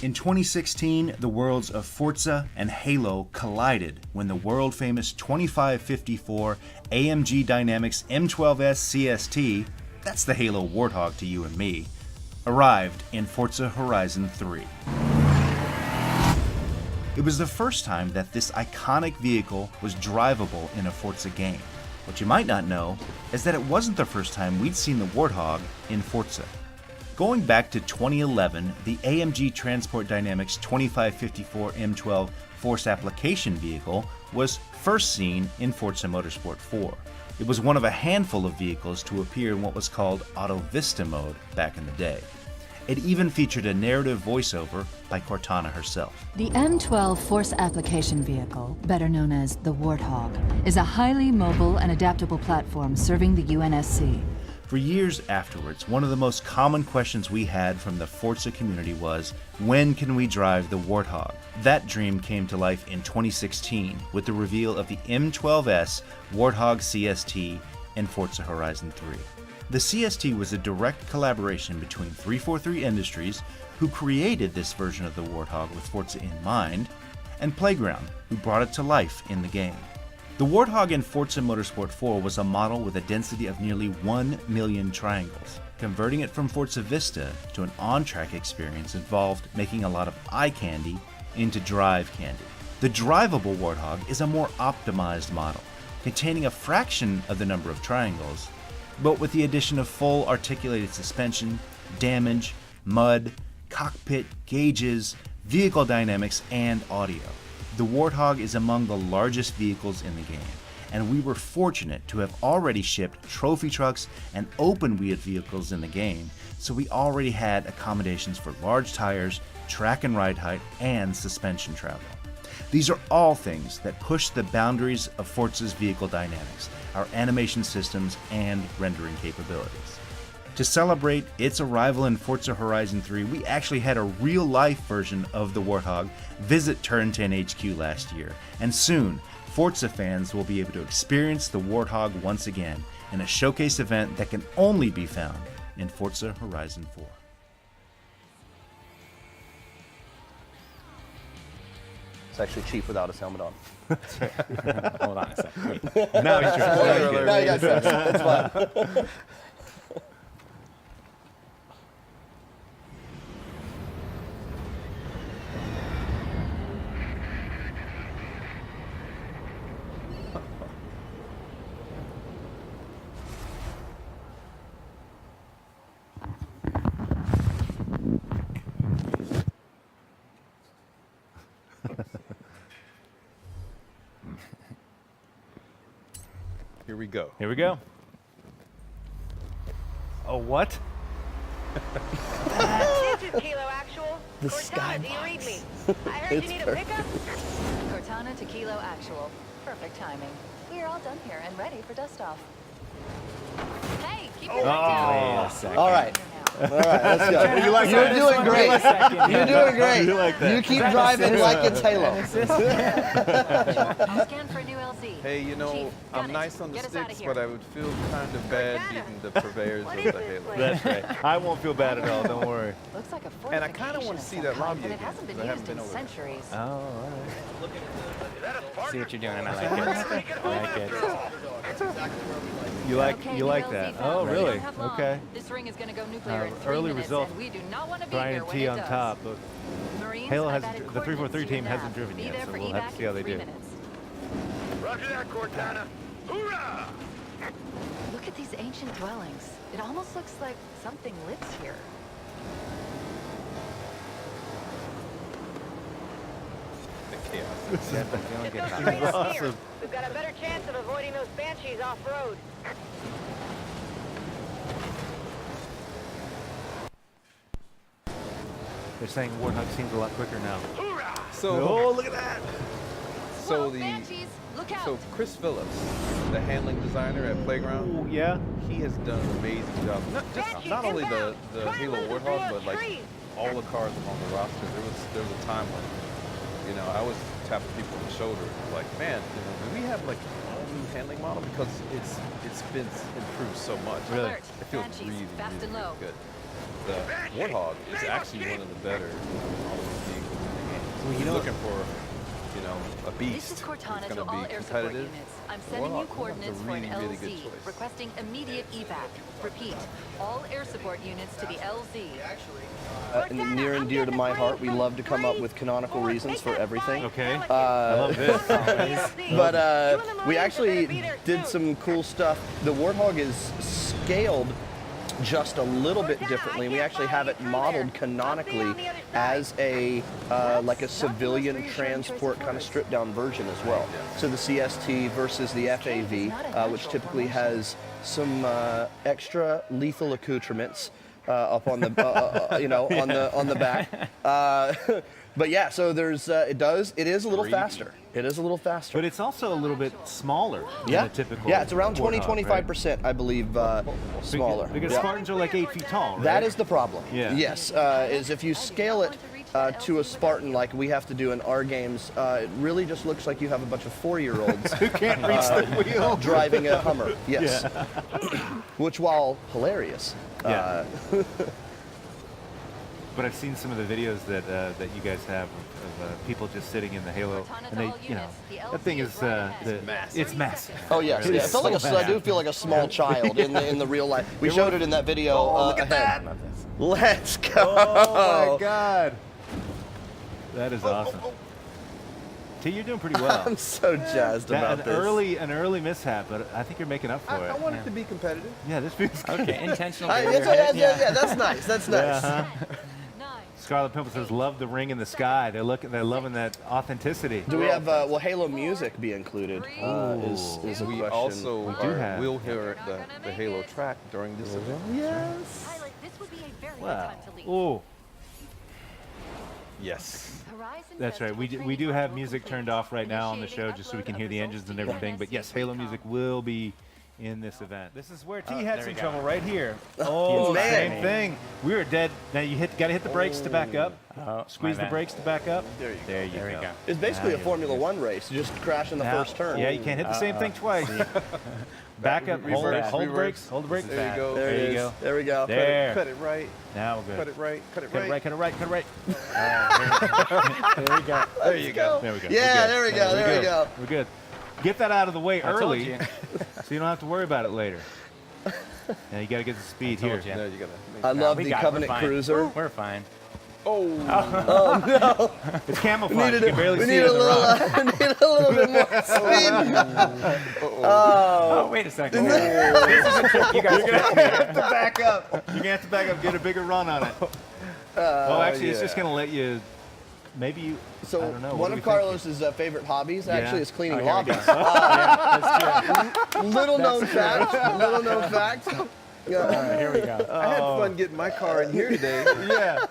In 2016, the worlds of Forza and Halo collided when the world-famous 2554 AMG Dynamics M12S CST, that's the Halo Warthog to you and me, arrived in Forza Horizon 3. It was the first time that this iconic vehicle was drivable in a Forza game. What you might not know is that it wasn't the first time we'd seen the Warthog in Forza. Going back to 2011, the AMG Transport Dynamics 2554 M12 Force Application vehicle was first seen in Forza Motorsport 4. It was one of a handful of vehicles to appear in what was called Auto Vista mode back in the day. It even featured a narrative voiceover by Cortana herself. The M12 Force Application Vehicle, better known as the Warthog, is a highly mobile and adaptable platform serving the UNSC. For years afterwards, one of the most common questions we had from the Forza community was, when can we drive the Warthog? That dream came to life in 2016 with the reveal of the M12S Warthog CST in Forza Horizon 3. The CST was a direct collaboration between 343 Industries, who created this version of the Warthog with Forza in mind, and Playground, who brought it to life in the game. The Warthog in Forza Motorsport 4 was a model with a density of nearly 1 million triangles. Converting it from Forza Vista to an on-track experience involved making a lot of eye candy into drive candy. The drivable Warthog is a more optimized model, containing a fraction of the number of triangles, but with the addition of full articulated suspension, damage, mud, cockpit, gauges, vehicle dynamics, and audio. The Warthog is among the largest vehicles in the game, and we were fortunate to have already shipped trophy trucks and open-wheeled vehicles in the game, so we already had accommodations for large tires, track and ride height, and suspension travel. These are all things that push the boundaries of Forza's vehicle dynamics, our animation systems, and rendering capabilities. To celebrate its arrival in Forza Horizon 3, we actually had a real-life version of the Warthog visit Turn 10 HQ last year, and soon, Forza fans will be able to experience the Warthog once again in a showcase event that can only be found in Forza Horizon 4. It's actually Chief without his helmet on. Hold on a second. Now he's trying. Now you got sense. It's fine. Here we go. Here we go. Oh, what? This is Kilo Actual. The Cortana, do you read me? I heard It's you need a perfect. pickup. Cortana to Kilo Actual. Perfect timing. We're all done here and ready for dust off. Hey, keep your head Wait a second. All right. All right, let's go. You like You're that? doing great. You're doing great. You like that? You keep driving like it's Halo. I'll scan for a new LZ. Hey, you know, Chief, got I'm it. nice on the Get us outta sticks, here. but I would feel kind of bad beating the purveyors What of is the this Halo. place? That's right. I won't feel bad at all. Don't worry. Looks like a And I kinda wanna see that lobby but it again, hasn't been 'cause I haven't used in been over there. centuries. Oh, all right. See what you're doing. I like it. I like it. You like Okay, you new like LZ that? found. Oh, We really? don't have long. Okay. This ring is going to go nuclear in 3 Early minutes, results. and we do not want to be Brian here and when T it on does. top. But Marines, Halo I've hasn't added the 343 coordinates to team your hasn't nav. driven Be yet, there so for we'll have to evac see how in they 3 do. minutes. Roger that, Cortana. Hoorah! Look at these ancient dwellings. It almost looks like something lives here. The chaos. Get those trains here. We've got a better chance of avoiding those banshees off-road. They're saying Warthog seems a lot quicker now. So, Oh, look at that! so Whoa, the banshees, look out! so Chris Phillips, the handling designer at Playground, Oh, yeah. he has done an amazing job. Not only the Halo Warthog, but like all the cars along the roster. There was a time when, you know, I was tapping people on the shoulder, like, man, do we have like all new handling model, because it's been improved so much. Really? Alert. It feels Banshees, really, fast really, and low. really good. The Warthog is actually one of the better He's looking for, you know, a beast. This is Cortana It's to going all to be air support competitive. units. I'm sending you Warhawk, coordinates for an Warhawk's a really, really LZ, good choice. requesting immediate evac. Repeat, all air support units to the LZ. Near and dear to my heart, we love to come up with canonical reasons for everything. Okay. I love this. But we actually did some cool stuff. The Warthog is scaled just a little bit differently. We actually have it modeled canonically as a like a civilian transport kind of stripped down version as well. So the CST versus the FAV, which typically has some extra lethal accoutrements up on the you know, on the back. But yeah, so there's it is a little faster. It is a little faster. But it's also a little bit smaller Yeah, than a typical. yeah, it's around Warthog, 20-25%, I believe, smaller. Because Yeah. Spartans are like 8 feet tall, right? That is the problem. Yeah. Yes, is if you scale it to a Spartan like we have to do in our games, it really just looks like you have a bunch of 4-year-olds who can't reach the wheel. driving a Hummer. Yes. Which, while hilarious, Yeah. But I've seen some of the videos that that you guys have of people just sitting in the Halo, and they, you know, that thing is it's massive. oh yes, It yeah. is It felt like so I do feel like a small child in the real life. We showed it in that video. Look at that! Let's go! Oh my God, that is awesome. T, you're doing pretty well. I'm so jazzed about this. An early mishap, but I think you're making up for it. I want it to be competitive. Yeah, this feels good. Okay, intentional. Yeah, that's nice. That's nice. Scarlet Pimple says, "Love the ring in the sky." They're loving that authenticity. Do we have will Halo music be included? Is a We question. also will have. hear the Halo track during this event. Yes. Pilot, this would be a very good Wow. time to leave. Ooh, Yes. Horizon that's right. Festival We do training have module music complete. turned off right now on the Initiating show, just so we can upload hear of the engines and results to everything. But yes, UNSC Halo Recon. music will be in this event. This is where T had there some we go. trouble right here. Oh, man. same thing. We were dead. Now you gotta hit the brakes to back up. Oh, Squeeze my the bad. brakes to back up. There you go. There you There we go. go. It's basically Now a you're Formula good. One race. Just crash in the Now- first turn. Yeah, you can't hit the same thing twice. Back up. Hold Reverse, the reverse. brakes. Hold the brakes. There you go. There, There it you is. go. There we go. There. Cut it right. Now we're good. Cut it right. Cut it Cut it right. right. Cut it right. Cut it right. There we go. There you go. There we go. Yeah, We're there we good. go. We're There we good. go. We're good. Get that out of the way I told early, you. so you don't have to worry about it later. Now you got to get the speed here. told you. There you gotta. I love we the got it. Covenant We're fine. Cruiser. We're fine. Oh. It's camouflage. You can barely we see need it a in the little, rock. we need a little bit more speed. Oh, wait a second. This is a trick you guys You're gonna have to back up. You're gonna have to back up, get a bigger run on it. Well, actually, it's just yeah. gonna let you. Maybe you. So I don't know. one of Carlos's favorite hobbies actually is cleaning Oh, here we lobbies. go. That's true. Little known fact. Little known fact. All right, here we go. I had fun getting my car in here today. Yeah.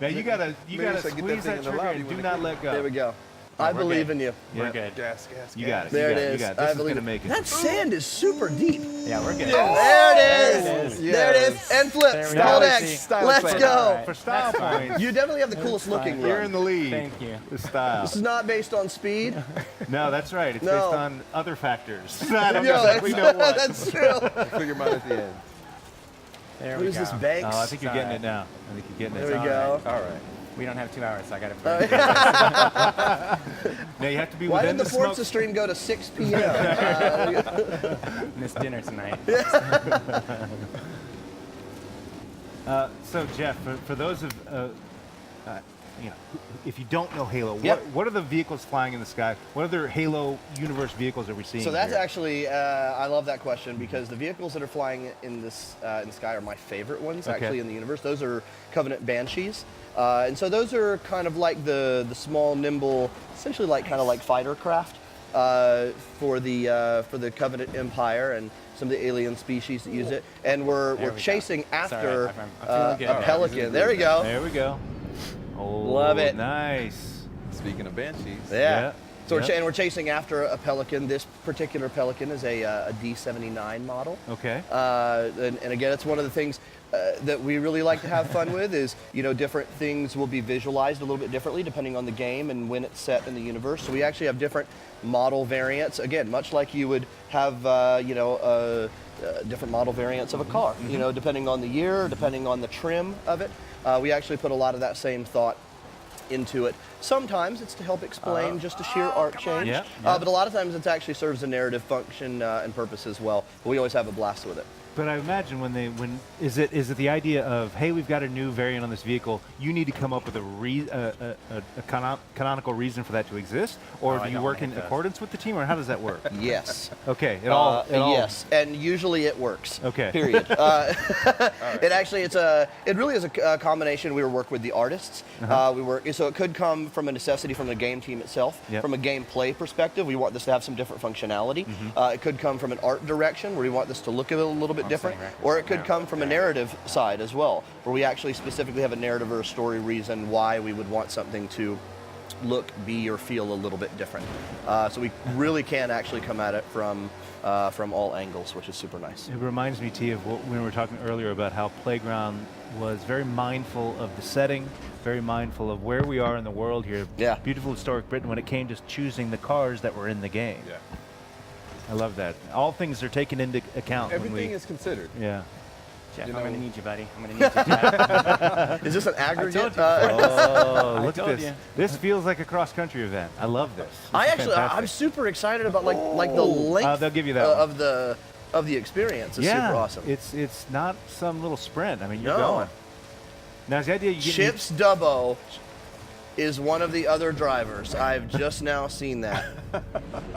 Now you gotta Maybe I should get that squeeze thing that in the trigger lobby and when do it not came. let go. There we go. I we're believe good. in you. We're Yeah. good. Gas, gas, You gas. got it. There you it got it. is. You got it. I This is believe gonna make it. That sand is super deep. Yeah, we're good. There it There is. it is. There it is. And flip. There we Style go. X. Style Let's X. go. All right. For style That's fine. points, You definitely have the coolest looking you're run. in the lead. Thank you. The style. This is not based on speed. No, that's right. It's No. based on other factors. I don't No, know exactly know what. that's true. Figure them out at the end. There we Who's go. this Banks? Oh, I think you're getting it Sorry. now. I think you're getting There it. we go. All right. We don't have 2 hours, so I got to. Now you have to be Why within did the smoke. Forza stream go to 6 p.m.? Miss dinner tonight. So Jeff, for those of you know, if you don't know Halo, Yep. what are the vehicles flying in the sky? What other Halo universe vehicles are we seeing? So that's here? actually, I love that question because the vehicles that are flying in this in the sky are my favorite ones Okay. actually in the universe. Those are Covenant Banshees, and so those are kind of like the small, nimble, essentially like kind of like fighter craft for the Covenant Empire and some of the alien species that use it. And we're There we go. chasing after I'm feeling good. a Pelican. There we go. There we go. Oh, Love it. Nice. Speaking of Banshees. Yeah. So Yep. we're chasing after a Pelican. This particular Pelican is a D79 model. Okay. And again, it's one of the things that we really like to have fun with is, you know, different things will be visualized a little bit differently depending on the game and when it's set in the universe. So we actually have different model variants. Again, much like you would have, different model variants of a car, you know, depending on the year, depending on the trim of it. We actually put a lot of that same thought into it. Sometimes it's to help explain just a sheer art change, Yeah, but a lot of times it actually serves a narrative function and purpose as well. But we always have a blast with it. But I imagine when is it the idea of, hey, we've got a new variant on this vehicle, you need to come up with a canonical reason for that to exist, or do you work in accordance with the team, or how does that work? Yes. Okay. Yes, and usually it works. Okay. Period. It really is a combination. We work with the artists. So it could come from a necessity from the game team itself. Yep. From a gameplay perspective, we want this to have some different functionality. It could come from an art direction where we want this to look a little bit different, or it could come from a narrative side as well, where we actually specifically have a narrative or a story reason why we would want something to look, be, or feel a little bit different. So we really can actually come at it from all angles, which is super nice. It reminds me, T, of when we were talking earlier about how Playground was very mindful of the setting, very mindful of where we are in the world here. Yeah. Beautiful historic Britain when it came to choosing the cars that were in the game. Yeah. I love that. All things are taken into account. Everything is considered. Yeah. Jeff, You I'm know- gonna need you, buddy. I'm gonna need you, Jeff. Is this an aggregate? Oh, look at told this. you. This feels like a cross-country event. I love this. I'm Fantastic. super excited about like the length they'll give you that one. of the experience. It's yeah, super awesome. It's not some little sprint. I mean, you're No. going. Now, is the idea you get Chips Dubbo is one of the other drivers. I've just now seen that.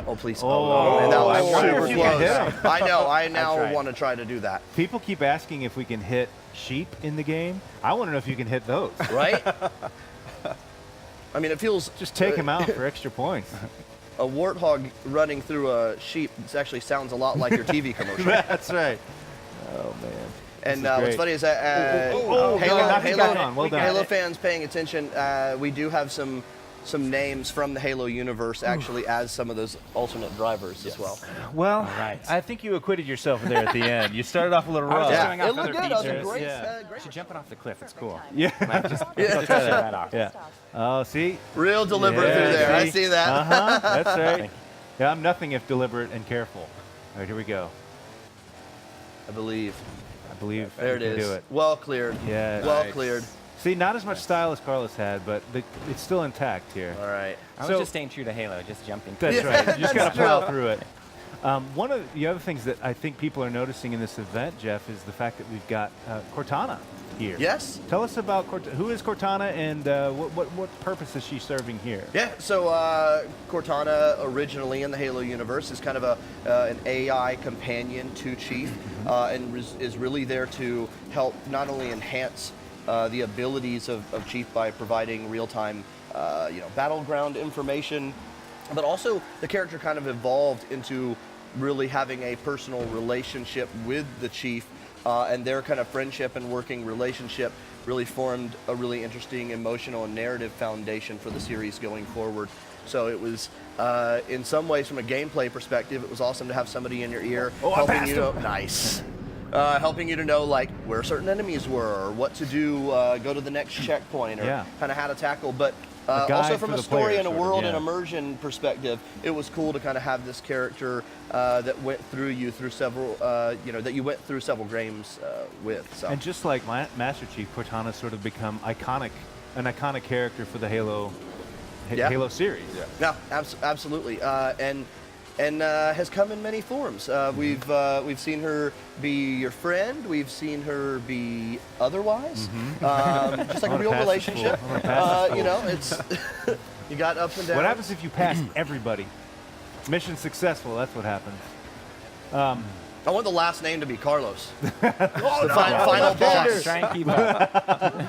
Oh, please. Oh, man, that was I wonder super if you can hit close. I know. I now tried. want to try to do that. people keep asking if we can hit sheep in the game. I want to know if you can hit those. Right? I mean, it feels Just take them out for extra points. a warthog running through a sheep. This actually sounds a lot like your TV commercial. That's right. Oh man. And This is what's great. funny is that Halo, Halo, on. Well done. Halo fans paying attention, we do have some names from the Halo universe actually as some of those alternate drivers as well. Well, right. I think you acquitted yourself there at the end. You started off a little I was rough. just Yeah, going it off looked other good. That was a features. great, Yeah. great. Should jumping off the cliff. It's cool. Yeah. Might just Yeah. try that off. Yeah. Oh, see? Real deliberate Yeah, through there. I see? see that. Uh-huh. That's right. Thank Yeah, I'm nothing if deliberate and careful. All right, here we go. I believe. I believe There it we can is. do it. Well cleared. Yeah. Well Nice. cleared. See, not as much style as Carlos had, but it's still intact here. All right. I was So- just staying true to Halo, just jumping. That's Yeah, right. You just got that's to plow true. through it. One of the other things that I think people are noticing in this event, Jeff, is the fact that we've got Cortana here. Yes. Tell us about who is Cortana and what purpose is she serving here? Yeah, so Cortana originally in the Halo universe is kind of an AI companion to Chief and is really there to help not only enhance the abilities of Chief by providing real-time battleground information, but also the character kind of evolved into really having a personal relationship with the Chief, and their kind of friendship and working relationship really formed a really interesting emotional and narrative foundation for the series going forward. So it was, in some ways, from a gameplay perspective, it was awesome to have somebody in your ear helping you. Nice. Helping you to know like where certain enemies were, or what to do, go to the next checkpoint, or Yeah. kind of how to tackle. But guide also from for a the story player, and a sort of, world yeah. and immersion perspective, it was cool to kind of have this character that went through you through several, that you went through several games with. So. And just like Master Chief, Cortana's sort of become an iconic character for the Halo Yeah. Halo series. Yeah, absolutely, and has come in many forms. We've seen her be your friend. We've seen her be otherwise, just like a I'm real gonna pass this relationship. fool. I'm gonna pass this fool. It's you got ups and downs. What happens if you pass everybody? Mission successful. That's what happens. I want the last name to be Carlos. The final boss. Try and keep up.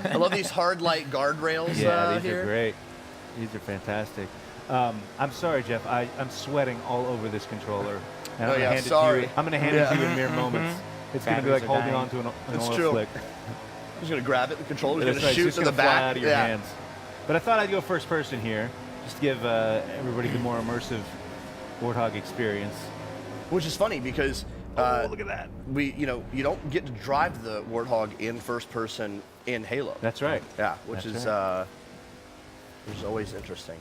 I love these hard light guardrails Yeah, these here. are great. These are fantastic. I'm sorry, Jeff. I'm sweating all over this controller. And Oh, I'm gonna yeah, hand sorry. It to you. I'm going to hand it to you in mere moments. It's going to be like Batteries are holding dying. on to an It's oil true. slick. I'm just gonna grab it. The controller's That's gonna right, it's shoot just to the gonna fly back. out of your hands. But I thought I'd go first person here, just to give everybody the more immersive Warthog experience. Which is funny because look at that. you don't get to drive the Warthog in first person in Halo. That's right. Yeah, which That's is always interesting.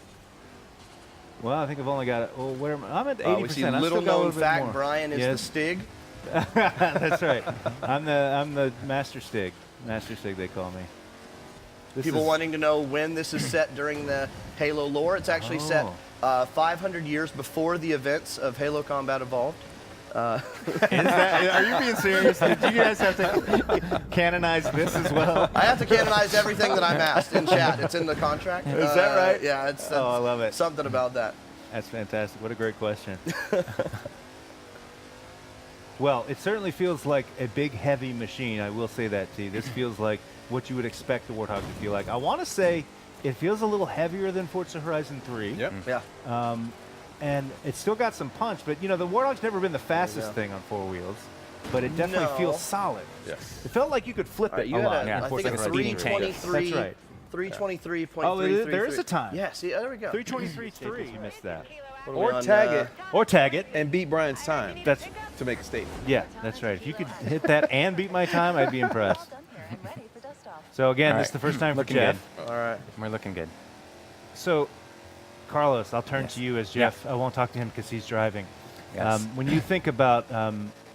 Well, I think I've only got it. Oh, where am I? I'm at 80%. We see I little still got a known little bit fact: more. Brian is Yes. the Stig. That's right. I'm the Master Stig. Master Stig, they call me. People is- wanting to know when this is set during the Halo lore. It's actually set 500 years before the events of Halo Combat Evolved. Are you being serious? Did you guys have to canonize this as well? I have to canonize everything that I'm asked in chat. It's in the contract. Is that right? Yeah, it's Oh, I love it. something about that. That's fantastic. What a great question. Well, it certainly feels like a big, heavy machine. I will say that, T. This feels like what you would expect the Warthog to feel like. I want to say it feels a little heavier than Forza Horizon 3. Yep. Yeah. And it's still got some punch, but you know, the Warthog's never been the fastest thing on 4 wheels, but it definitely No. feels solid. Yes. It felt like you could flip All right, it you a had lot. a, Yeah, I Forza think it's Horizon 323. That's right. 323.333. Oh, there is a time. Yeah, see, there we go. 323.3. You missed that. What are we Or on, tag it Or tag it. and beat Brian's time That's to make a statement. yeah, that's right. If you could hit that and beat my time, I'd be impressed. All done here and ready for dust off. So again, All this is the first time for Looking Jeff. good. All right. We're looking good. So, Carlos, I'll turn Yes. to you as Yeah. Jeff. I won't talk to him because he's driving. Yes. When you think about,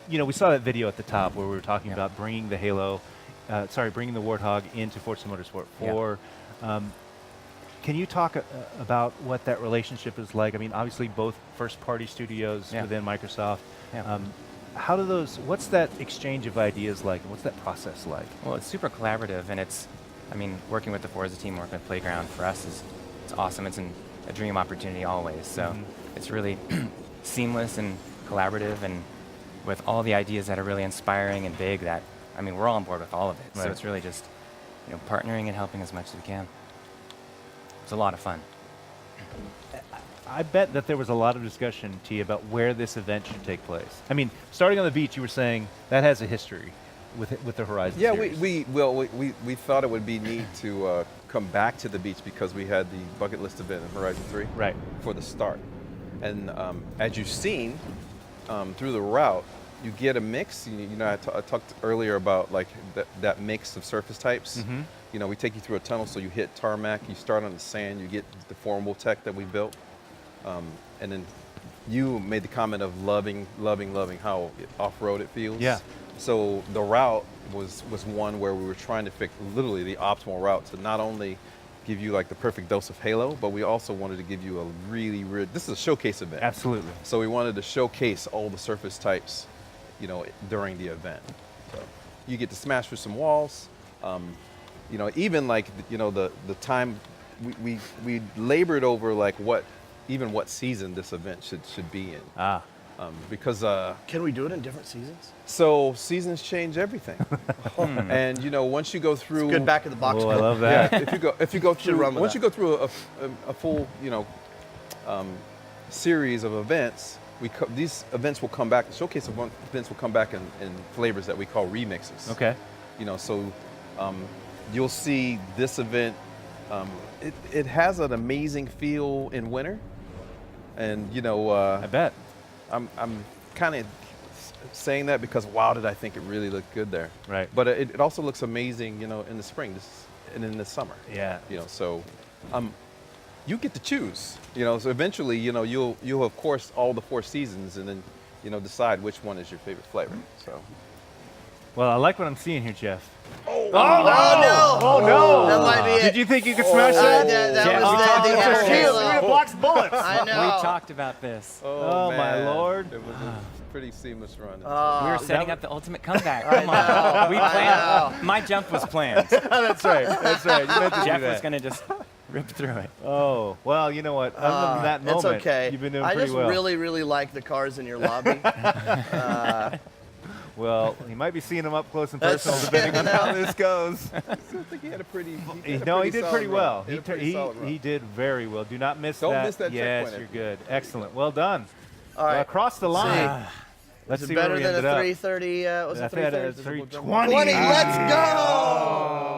you know, we saw that video at the top where we were talking Yeah. about bringing the bringing the Warthog into Forza Motorsport 4. Can you talk about what that relationship is like? I mean, obviously both first-party studios Yeah. within Microsoft. Yeah. How do what's that exchange of ideas like, and what's that process like? Well, it's super collaborative, and I mean, working with the Forza team, working with Playground, for us it's awesome. It's a dream opportunity always. So it's really seamless and collaborative, and with all the ideas that are really inspiring and big. That I mean, we're all on board with all of it. Right. So it's really just partnering and helping as much as we can. It's a lot of fun. I bet that there was a lot of discussion, T, about where this event should take place. I mean, starting on the beach, you were saying that has a history with the Horizon Yeah, series. we thought it would be neat to come back to the beach because we had the bucket list event in Horizon 3 Right. for the start. And as you've seen through the route, you get a mix. You know, I talked earlier about like that mix of surface types. You know, we take you through a tunnel, so you hit tarmac, you start on the sand, you get the formable tech that we built. And then you made the comment of loving how off-road it feels. Yeah. So the route was one where we were trying to pick literally the optimal route to not only give you like the perfect dose of Halo, but we also wanted to give you a really, this is a showcase event. Absolutely. So we wanted to showcase all the surface types, you know, during the event. So you get to smash through some walls. You know, even like, you know, the time we labored over like what season this event should be in. Because Can we do it in different seasons? so seasons change everything. And you know, once you go through Good back of the box. Oh, I love that. yeah, if you go through run with once that. you go through a full, you know, series of events, these events will come back. The showcase events will come back in flavors that we call remixes. Okay. You know, so you'll see this event. It has an amazing feel in winter, and you know, I bet. I'm kind of saying that because wow, did I think it really looked good there? Right. But it also looks amazing, you know, in the spring and in the summer. Yeah. You know, so you get to choose. You know, so eventually, you know, you'll of course all the 4 seasons, and then you know decide which one is your favorite flavor. So. Well, I like what I'm seeing here, Jeff. Oh, no! Oh, no! That might be it. Did you think you could smash that? that Yeah, was we the talked about extra this. Halo. It blocks bullets. I know. We talked about this. Oh, my man. Lord. It was a pretty seamless run. We were setting up the ultimate comeback. Come know, on. We I planned. My jump was planned. That's right. That's right. You meant to do Jeff that. was going to just rip through it. Oh, well, you know what? Other than that moment, It's okay. you've been doing I pretty just well. really like the cars in your lobby. Well, you might be seeing them up close and personal depending on how this goes. I think he had a pretty. He did solid pretty run. well. He had a pretty solid run. He did very well. Do not miss Don't that. miss that yes, checkpoint. you're good. Excellent. Well done. All right. Across the line. Let's Is see it where better we than ended a up. 330? Was I it think I had a 330? 320. 20. Let's go!